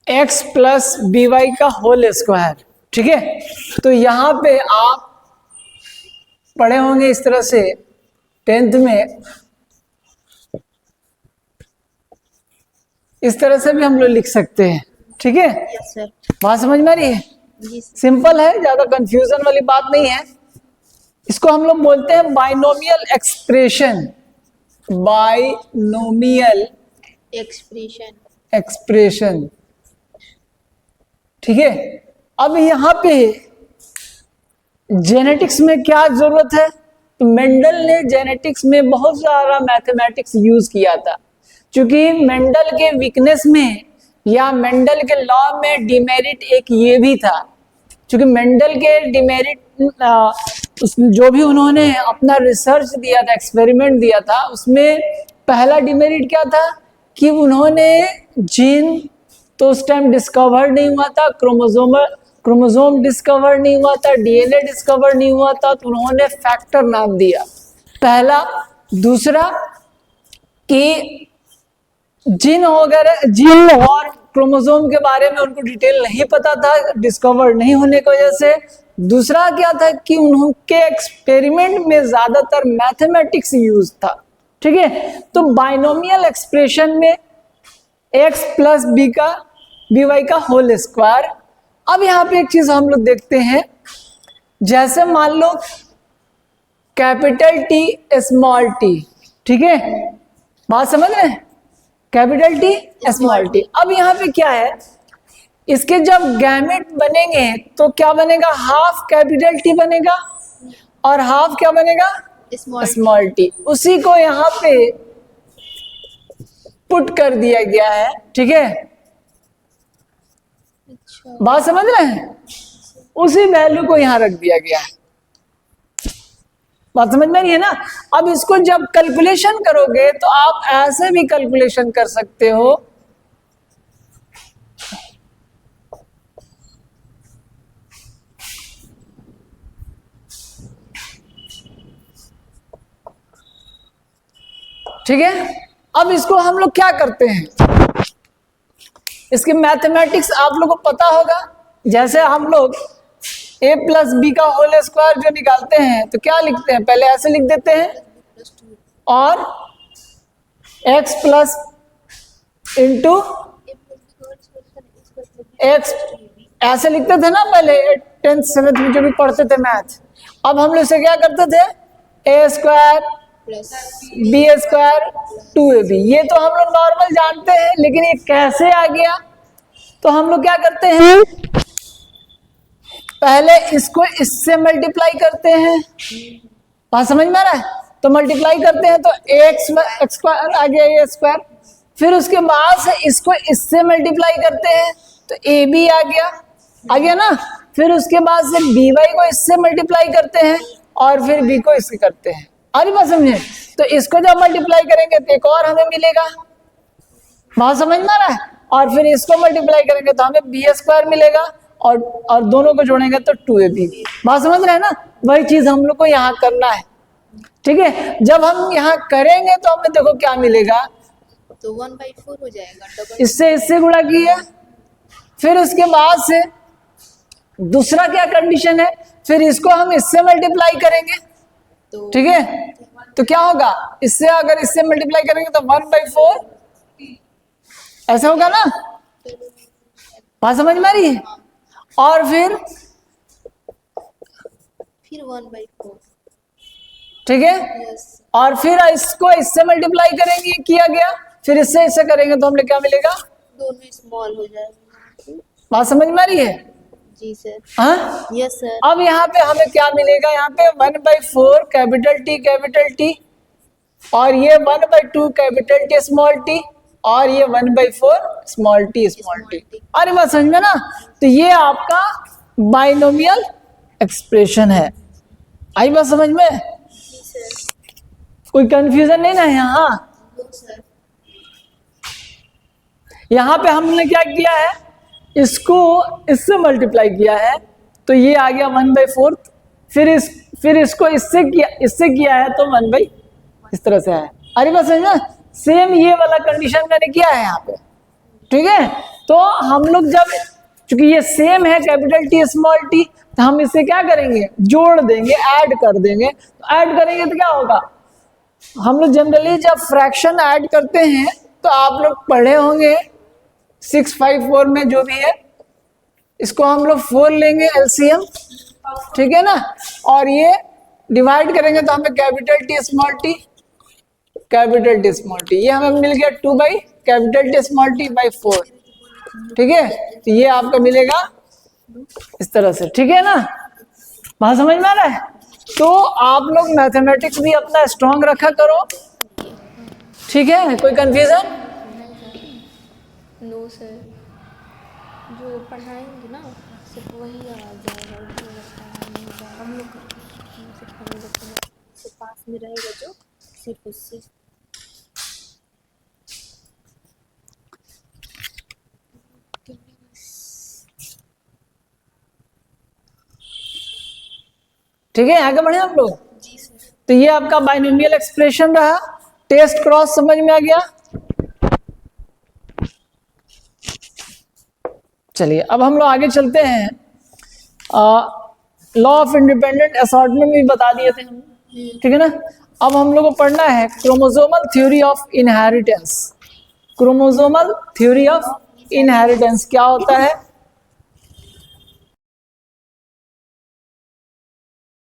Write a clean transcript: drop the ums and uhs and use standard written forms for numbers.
x plus B Y का whole square. ठीक है, तो यहां पे आप पढ़े होंगे इस तरह से 10th में, इस तरह से भी हम लोग लिख सकते हैं। ठीक है, यस सर। बात समझ में आ रही है? जी सिंपल है, ज्यादा कंफ्यूजन वाली बात नहीं है। इसको हम लोग बोलते हैं binomial expression. Binomial expression. Expression. ठीक है, अब यहां पे जेनेटिक्स में क्या जरूरत है? तो मेंडल ने जेनेटिक्स में बहुत सारा मैथमेटिक्स यूज किया था, क्योंकि मेंडल के वीकनेस में या मेंडल के लॉ में डिमेरिट एक ये भी था, क्योंकि मेंडल के डिमेरिट जो भी उन्होंने अपना रिसर्च दिया था, एक्सपेरिमेंट दिया था, उसमें पहला डिमेरिट क्या था कि उन्होंने जीन तो उस टाइम डिस्कवर नहीं हुआ था, क्रोमोसोम डिस्कवर नहीं हुआ था, डीएनए डिस्कवर नहीं हुआ था, तो उन्होंने फैक्टर नाम दिया पहला। दूसरा कि जीन वगैरह, जीन और क्रोमोसोम के बारे में उनको डिटेल नहीं पता था, डिस्कवर नहीं होने की वजह से। दूसरा क्या था कि उनके एक्सपेरिमेंट में ज्यादातर मैथमेटिक्स यूज था। ठीक है, तो बाइनोमियल एक्सप्रेशन में x प्लस बी वाई का होल स्क्वायर। अब यहाँ पे एक चीज हम लोग देखते हैं, जैसे मान लो कैपिटल टी स्मॉल टी। ठीक है, बात समझ रहे हैं? Capital T small T. अब यहाँ पे क्या है, इसके जब गैमेट बनेंगे तो क्या बनेगा? हाफ कैपिटल टी बनेगा और हाफ क्या बनेगा? Small T. उसी को यहाँ पे पुट कर दिया गया है। ठीक है, अच्छा। बात समझ रहे हैं? उसी वैल्यू को यहाँ रख दिया गया है। बात समझ में नहीं है ना? अब इसको जब कैलकुलेशन करोगे तो आप ऐसे भी कैलकुलेशन कर सकते हो। ठीक है, अब इसको हम लोग क्या करते हैं, इसके मैथमेटिक्स आप लोगों को पता होगा। जैसे हम लोग a प्लस बी का होल स्क्वायर जो निकालते हैं तो क्या लिखते हैं? पहले ऐसे लिख देते हैं, और x प्लस इंटू एक्स ऐसे लिखते थे ना पहले 10th 7th में जो भी पढ़ते थे मैथ। अब हम लोग इसे क्या करते थे? a square B square 2ab। ये तो हम लोग नॉर्मल जानते हैं, लेकिन ये कैसे आ गया? तो हम लोग क्या करते हैं, पहले इसको इससे मल्टीप्लाई करते हैं। बात समझ में आ रहा है? तो मल्टीप्लाई करते हैं तो एक्स स्क्वायर आ गया, ए स्क्वायर। फिर उसके बाद से इसको इससे मल्टीप्लाई करते हैं तो ए बी आ गया ना। फिर उसके बाद से बी वाई को इससे मल्टीप्लाई करते हैं और फिर बी को इससे करते हैं। अरे बात समझे? तो इसको जब मल्टीप्लाई करेंगे तो एक और हमें मिलेगा। बात समझ में आ रहा है? और फिर इसको मल्टीप्लाई करेंगे तो हमें बी स्क्वायर मिलेगा, और दोनों को जोड़ेंगे तो 2ab। बात समझ रहे हैं ना? वही चीज हम लोग को यहाँ करना है। ठीक है, जब हम यहाँ करेंगे तो हमें देखो क्या मिलेगा, तो 1/4 हो जाएगा। इससे गुणा किया। फिर उसके बाद से दूसरा क्या कंडीशन है, फिर इसको हम इससे मल्टीप्लाई करेंगे। ठीक है, तो क्या होगा, इससे अगर इससे मल्टीप्लाई करेंगे तो 1/4 ऐसा होगा ना। बात समझ में आ रही है? और फिर 1/4। ठीक है, यस। और फिर इसको इससे मल्टीप्लाई करेंगे, किया गया। फिर इससे करेंगे तो हमें क्या मिलेगा? दोनों स्मॉल हो जाएगा। बात समझ में आ रही है? जी सर। हाँ, यस सर। अब यहाँ पे हमें क्या मिलेगा, यहाँ पे 1/4 कैपिटल टी, और ये 1/2 कैपिटल टी स्मॉल टी, और ये 1/4 स्मॉल टी। अरे बात समझ में ना? तो ये आपका बाइनोमियल एक्सप्रेशन है। आई बात समझ में? जी सर। कोई कंफ्यूजन नहीं ना यहाँ? No sir. यहाँ पे हमने क्या किया है, इसको इससे मल्टीप्लाई किया है तो ये आ गया 1/4। फिर इसको इससे किया है तो 1/, इस तरह से है। अरे बस है ना, सेम ये वाला कंडीशन मैंने किया है यहाँ पे। ठीक है, तो हम लोग जब, चूंकि ये सेम है कैपिटल टी स्मॉल टी, तो हम इसे क्या करेंगे, जोड़ देंगे, ऐड कर देंगे। तो ऐड करेंगे तो क्या होगा, हम लोग जनरली जब फ्रैक्शन ऐड करते हैं तो आप लोग पढ़े होंगे 654 में जो भी है, इसको हम लोग 4 लेंगे एलसीएम, ठीक है ना, और ये डिवाइड करेंगे तो हमें capital T small T, capital T small T, ये हमें मिल गया 2 by capital T small T by 4, ठीक है। तो ये आपका मिलेगा इस तरह से, ठीक है ना, बात समझ में आ रहा है। तो आप लोग मैथमेटिक्स भी अपना स्ट्रांग रखा करो, ठीक है, कोई कंफ्यूजन? नो सर, जो पढ़ाएंगे ना सिर्फ वही आ जाएगा, हम लोग सिर्फ पास में रहेगा जो, सिर्फ उससे। ठीक है, आगे बढ़े हम लोग। जी सर। तो ये आपका बाइनोमियल एक्सप्रेशन रहा, टेस्ट क्रॉस समझ में आ गया। चलिए अब हम लोग आगे चलते हैं। लॉ ऑफ इंडिपेंडेंट असॉर्टमेंट भी बता दिए थे हम, ठीक है ना। अब हम लोग को पढ़ना है chromosomal theory of inheritance. Chromosomal theory of inheritance क्या होता है,